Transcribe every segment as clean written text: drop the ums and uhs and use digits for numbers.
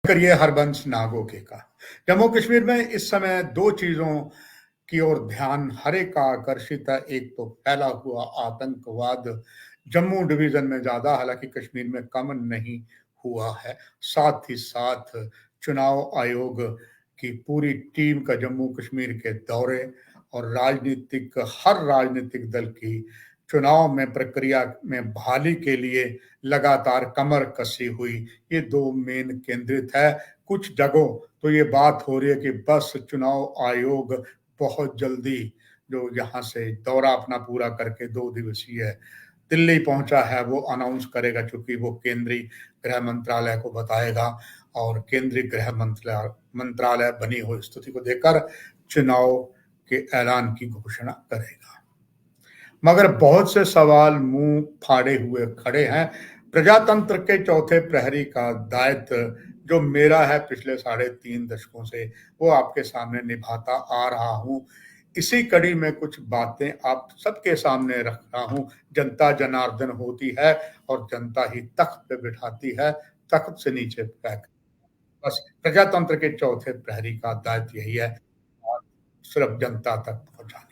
करिए हरबंस नागोके का। जम्मू कश्मीर में इस समय दो चीजों की ओर ध्यान हर एक का आकर्षित है। एक तो फैला हुआ आतंकवाद जम्मू डिवीजन में ज्यादा, हालांकि कश्मीर में कम नहीं हुआ है। साथ ही साथ चुनाव आयोग की पूरी टीम का जम्मू कश्मीर के दौरे और हर राजनीतिक दल की चुनाव में प्रक्रिया में बहाली के लिए लगातार कमर कसी हुई, ये दो मेन केंद्रित है। कुछ जगहों तो ये बात हो रही है कि बस चुनाव आयोग बहुत जल्दी जो यहाँ से दौरा अपना पूरा करके 2 दिवसीय दिल्ली पहुंचा है वो अनाउंस करेगा, चूंकि वो केंद्रीय गृह मंत्रालय को बताएगा और केंद्रीय गृह मंत्रालय बनी हुई स्थिति को देखकर चुनाव के ऐलान की घोषणा करेगा। मगर बहुत से सवाल मुंह फाड़े हुए खड़े हैं। प्रजातंत्र के चौथे प्रहरी का दायित्व जो मेरा है पिछले 3.5 दशकों से, वो आपके सामने निभाता आ रहा हूं। इसी कड़ी में कुछ बातें आप सबके सामने रख रहा हूं। जनता जनार्दन होती है और जनता ही तख्त पे बिठाती है, तख्त से नीचे फेंक। बस प्रजातंत्र के चौथे प्रहरी का दायित्व यही है, और सिर्फ जनता तक पहुंचानी।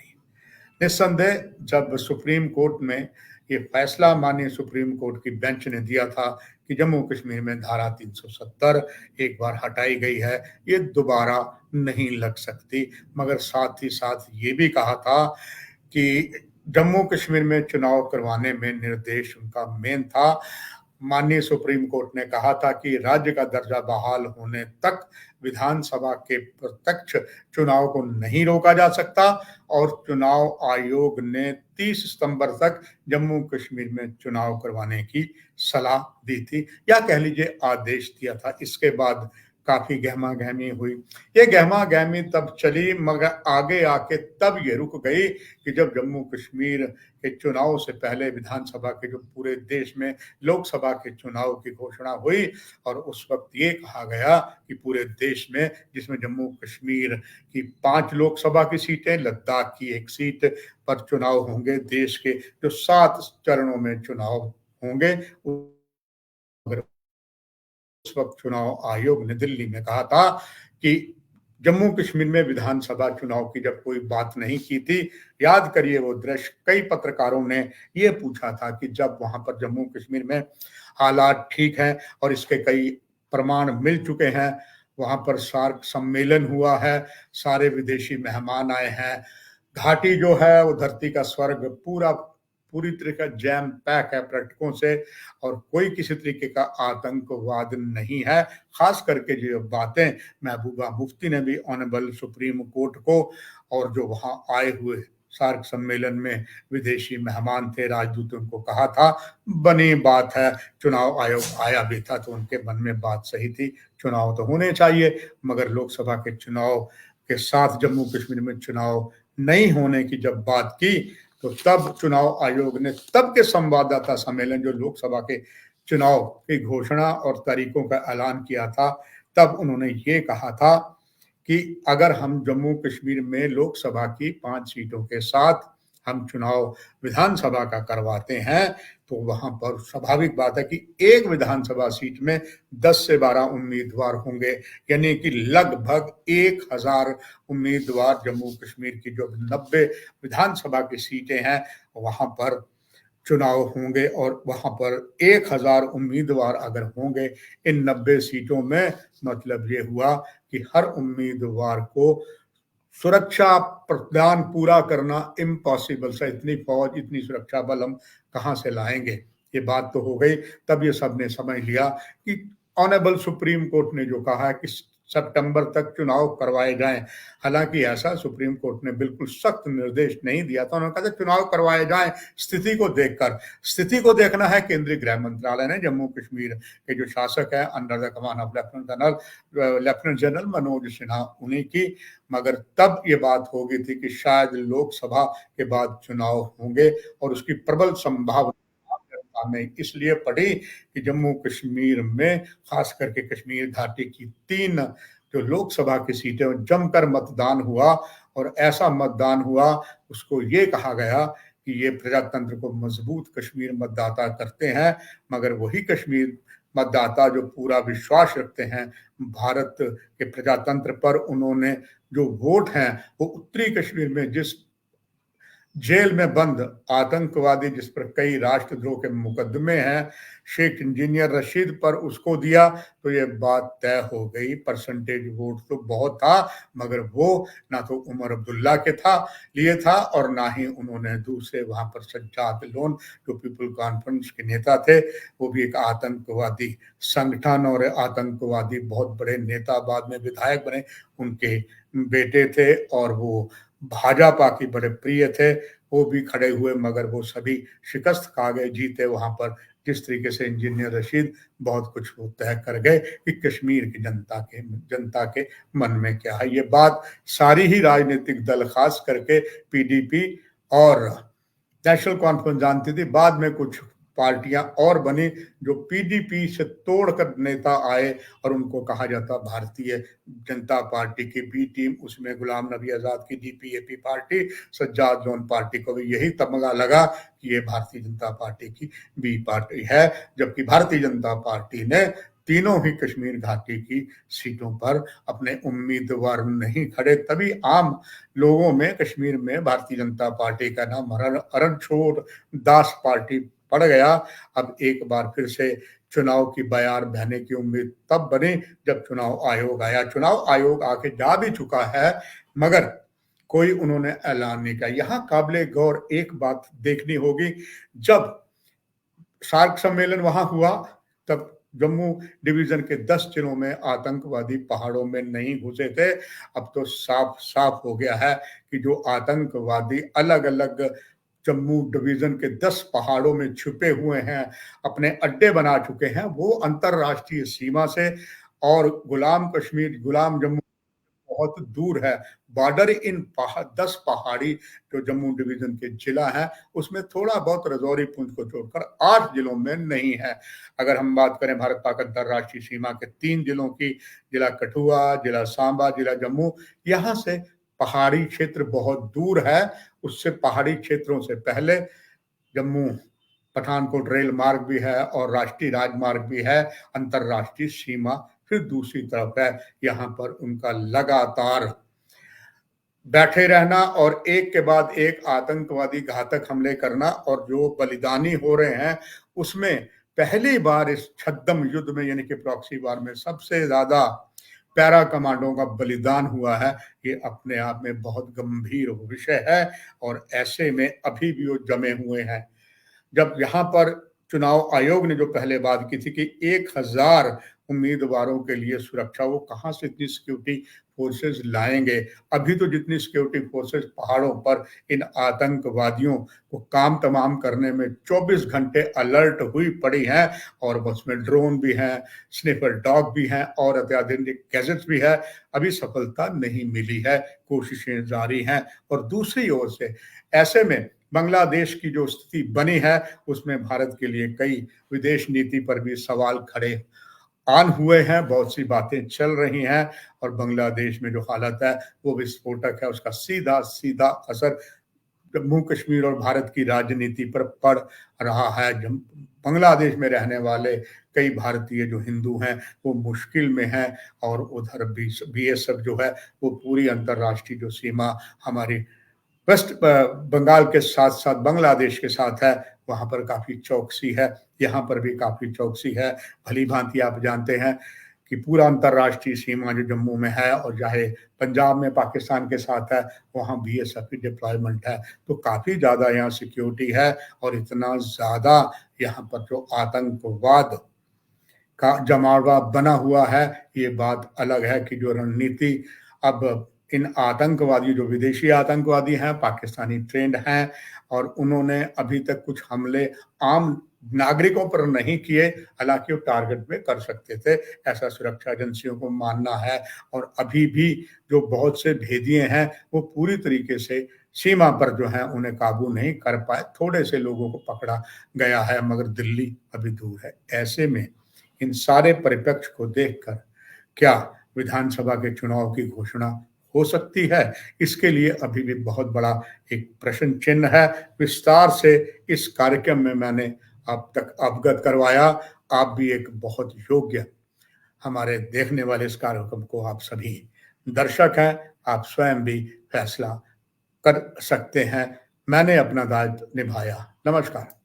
निस्संदेह जब सुप्रीम कोर्ट में ये फैसला माननीय सुप्रीम कोर्ट की बेंच ने दिया था कि जम्मू कश्मीर में धारा 370 एक बार हटाई गई है, ये दोबारा नहीं लग सकती। मगर साथ ही साथ ये भी कहा था कि जम्मू कश्मीर में चुनाव करवाने में निर्देश उनका मेन था। माननीय सुप्रीम कोर्ट ने कहा था कि राज्य का दर्जा बहाल होने तक विधानसभा के प्रत्यक्ष चुनाव को नहीं रोका जा सकता, और चुनाव आयोग ने 30 सितंबर तक जम्मू कश्मीर में चुनाव करवाने की सलाह दी थी, या कह लीजिए आदेश दिया था। इसके बाद काफी गहमा गहमी हुई। ये गहमा गहमी तब चली, मगर आगे आके तब ये रुक गई कि जब जम्मू कश्मीर के चुनाव से पहले विधानसभा के जो पूरे देश में लोकसभा के चुनाव की घोषणा हुई, और उस वक्त ये कहा गया कि पूरे देश में, जिसमें जम्मू कश्मीर की 5 लोकसभा की सीटें, लद्दाख की 1 सीट पर चुनाव होंगे, देश के जो 7 चरणों में चुनाव होंगे, उस वक्त चुनाव आयोग ने दिल्ली में कहा था कि जम्मू कश्मीर में विधानसभा चुनाव की जब कोई बात नहीं की थी। याद करिए वो दृश्य, कई पत्रकारों ने ये पूछा था कि जब वहां पर जम्मू कश्मीर में हालात ठीक हैं और इसके कई प्रमाण मिल चुके हैं, वहां पर सार्क सम्मेलन हुआ है, सारे विदेशी मेहमान आए हैं, घाटी जो है वो धरती का स्वर्ग पूरी तरह का जैम पैक है पर्यटकों से, और कोई किसी तरीके का आतंकवाद नहीं है। खास करके जो बातें महबूबा मुफ्ती ने भी ऑनरेबल सुप्रीम कोर्ट को, और जो वहां आए हुए सार्क सम्मेलन में विदेशी मेहमान थे, राजदूत, उनको कहा था, बनी बात है। चुनाव आयोग आया भी था तो उनके मन में बात सही थी, चुनाव तो होने चाहिए। मगर लोकसभा के चुनाव के साथ जम्मू कश्मीर में चुनाव नहीं होने की जब बात की, तो तब चुनाव आयोग ने तब के संवाददाता सम्मेलन, जो लोकसभा के चुनाव की घोषणा और तारीखों का ऐलान किया था, तब उन्होंने ये कहा था कि अगर हम जम्मू कश्मीर में लोकसभा की 5 सीटों के साथ हम चुनाव विधानसभा का करवाते हैं, तो वहां पर स्वाभाविक बात है कि एक विधानसभा सीट में 10 से 12 उम्मीदवार होंगे, यानी कि लगभग 1000 उम्मीदवार जम्मू कश्मीर की जो 90 विधानसभा की सीटें हैं वहां पर चुनाव होंगे, और वहां पर 1000 उम्मीदवार अगर होंगे इन 90 सीटों में, मतलब ये हुआ कि हर उम्मीदवार को सुरक्षा प्रदान पूरा करना इम्पॉसिबल सा, इतनी फौज, इतनी सुरक्षा बल हम कहां से लाएंगे, ये बात तो हो गई। तब ये सबने समझ लिया कि ऑनरेबल सुप्रीम कोर्ट ने जो कहा है कि सितंबर तक चुनाव करवाए जाएं, हालांकि ऐसा सुप्रीम कोर्ट ने बिल्कुल सख्त निर्देश नहीं दिया था। उन्होंने कहा था चुनाव करवाए जाएं स्थिति को देखकर। स्थिति को देखना है केंद्रीय गृह मंत्रालय ने। जम्मू कश्मीर के जो शासक है under the command of lieutenant general Manoj Sinha, उन्हीं की। मगर तब ये बात हो गई थी कि शायद लोकसभा के बाद चुनाव होंगे, और उसकी प्रबल संभावना में इसलिए पड़ी कि जम्मू कश्मीर में, खास करके कश्मीर घाटी की 3 जो लोकसभा की सीटें, जमकर मतदान हुआ, और ऐसा मतदान हुआ, उसको ये कहा गया कि ये प्रजातंत्र को मजबूत कश्मीर मतदाता करते हैं। मगर वही कश्मीर मतदाता जो पूरा विश्वास रखते हैं भारत के प्रजातंत्र पर, उन्होंने जो वोट हैं वो उत्तरी कश्मीर में जिस जेल में बंद आतंकवादी जिस पर कई राष्ट्रद्रोह के मुकदमे हैं, शेख इंजीनियर रशीद पर, उसको दिया तो ये बात तय हो गई। परसेंटेज वोट तो बहुत था, मगर वो ना तो उमर अब्दुल्ला के था लिए था और ना ही उन्होंने दूसरे वहां पर सज्जाद लोन जो पीपल कॉन्फ्रेंस के नेता थे, वो भी एक आतंकवादी संगठन और आतंकवादी बहुत बड़े नेता, बाद में विधायक बने, उनके बेटे थे और वो भाजपा की बड़े प्रिय थे। वो भी खड़े हुए मगर वो सभी शिकस्त खा गए, जीते वहां पर। जिस तरीके से इंजीनियर रशीद बहुत कुछ वो तय कर गए कि कश्मीर की जनता के मन में क्या है। ये बात सारी ही राजनीतिक दल खास करके पीडीपी और नेशनल कॉन्फ्रेंस जानती थी। बाद में कुछ पार्टियां और बनी जो पीडीपी से तोड़कर नेता आए और उनको कहा जाता भारतीय जनता पार्टी की बी टीम। उसमें गुलाम नबी आजाद की DPAP party, Sajjad loan party को भी यही तमगा लगा कि ये भारतीय जनता पार्टी की बी पार्टी है, जबकि भारतीय जनता पार्टी ने तीनों ही कश्मीर घाटी की सीटों पर अपने उम्मीदवार नहीं खड़े। तभी आम लोगों में कश्मीर में भारतीय जनता पार्टी का नाम रणछोड़ दास पार्टी पड़ गया। अब एक बार फिर से चुनाव की बयार बहने की उम्मीद तब बनी जब चुनाव आयोग आया। चुनाव आयोग आके जा भी चुका है मगर कोई उन्होंने ऐलान नहीं किया। यहाँ काबिले गौर एक बात देखनी होगी, जब सार्क सम्मेलन वहां हुआ तब जम्मू डिवीजन के 10 जिलों में आतंकवादी पहाड़ों में नहीं घुसे थे। अब तो साफ साफ हो गया है कि जो आतंकवादी अलग अलग जम्मू डिवीजन के 10 पहाड़ों में छुपे हुए हैं, अपने अड्डे बना चुके हैं, वो अंतरराष्ट्रीय सीमा से और गुलाम जम्मू बहुत दूर है। बॉर्डर इन 10 पहाड़ी जो जम्मू डिवीजन के जिला है उसमें थोड़ा बहुत रजौरी पुंछ को छोड़कर 8 जिलों में नहीं है। अगर हम बात करें भारत पाक अंतरराष्ट्रीय सीमा के 3 जिलों की, जिला कठुआ, जिला सांबा, जिला जम्मू, यहाँ से पहाड़ी क्षेत्र बहुत दूर है। उससे पहाड़ी क्षेत्रों से पहले जम्मू पठानकोट रेल मार्ग भी है और राष्ट्रीय राजमार्ग भी है, अंतरराष्ट्रीय सीमा फिर दूसरी तरफ है। यहाँ पर उनका लगातार बैठे रहना और एक के बाद एक आतंकवादी घातक हमले करना, और जो बलिदानी हो रहे हैं उसमें पहली बार इस छद्म युद्ध में यानी कि प्रॉक्सी वार में सबसे ज्यादा पैरा कमांडों का बलिदान हुआ है। ये अपने आप में बहुत गंभीर विषय है और ऐसे में अभी भी वो जमे हुए हैं। जब यहाँ पर चुनाव आयोग ने जो पहले बात की थी कि 1000 उम्मीदवारों के लिए सुरक्षा, वो कहाँ से इतनी सिक्योरिटी फोर्सेस लाएंगे। अभी तो जितनी सिक्योरिटी फोर्सेस पहाड़ों पर इन आतंकवादियों को काम तमाम करने में 24 घंटे अलर्ट हुई पड़ी हैं और उसमें ड्रोन भी हैं, स्निपर डॉग भी हैं और अत्याधुनिक गैजेट्स भी है, अभी सफलता नहीं मिली है, कोशिशें जारी हैं। और दूसरी ओर से ऐसे में बांग्लादेश की जो स्थिति बनी है उसमें भारत के लिए कई विदेश नीति पर भी सवाल खड़े आन हुए हैं, बहुत सी बातें चल रही हैं और बांग्लादेश में जो हालत है वो विस्फोटक है। उसका सीधा सीधा असर जम्मू कश्मीर और भारत की राजनीति पर पड़ रहा है। बांग्लादेश में रहने वाले कई भारतीय जो हिंदू हैं वो मुश्किल में हैं और उधर बीएसएफ जो है वो पूरी अंतरराष्ट्रीय जो सीमा हमारी वेस्ट बंगाल के साथ साथ बांग्लादेश के साथ है, वहां पर काफी चौकसी है। यहाँ पर भी काफी चौकसी है। भली भांति आप जानते हैं कि पूरा अंतरराष्ट्रीय सीमा जो जम्मू में है और चाहे पंजाब में पाकिस्तान के साथ है, वहाँ बीएसएफ की डिप्लॉयमेंट है, तो काफी ज्यादा यहाँ सिक्योरिटी है। और इतना ज्यादा यहाँ पर जो आतंकवाद का जमावड़ा बना हुआ है, ये बात अलग है कि जो रणनीति अब इन आतंकवादी जो विदेशी आतंकवादी हैं, पाकिस्तानी ट्रेंड हैं और उन्होंने अभी तक कुछ हमले आम नागरिकों पर नहीं किए, हालांकि वो टारगेट में कर सकते थे, ऐसा सुरक्षा एजेंसियों को मानना है। और अभी भी जो बहुत से भेदिए हैं वो पूरी तरीके से सीमा पर जो है उन्हें काबू नहीं कर पाए, थोड़े से लोगों को पकड़ा गया है मगर दिल्ली अभी दूर है। ऐसे में इन सारे परिप्रेक्ष्य को देखकर क्या विधानसभा के चुनाव की घोषणा हो सकती है, इसके लिए अभी भी बहुत बड़ा एक प्रश्न चिन्ह है। विस्तार से इस कार्यक्रम में मैंने आप तक अवगत करवाया। आप भी एक बहुत योग्य हमारे देखने वाले इस कार्यक्रम को आप सभी दर्शक हैं, आप स्वयं भी फैसला कर सकते हैं। मैंने अपना दायित्व निभाया। नमस्कार।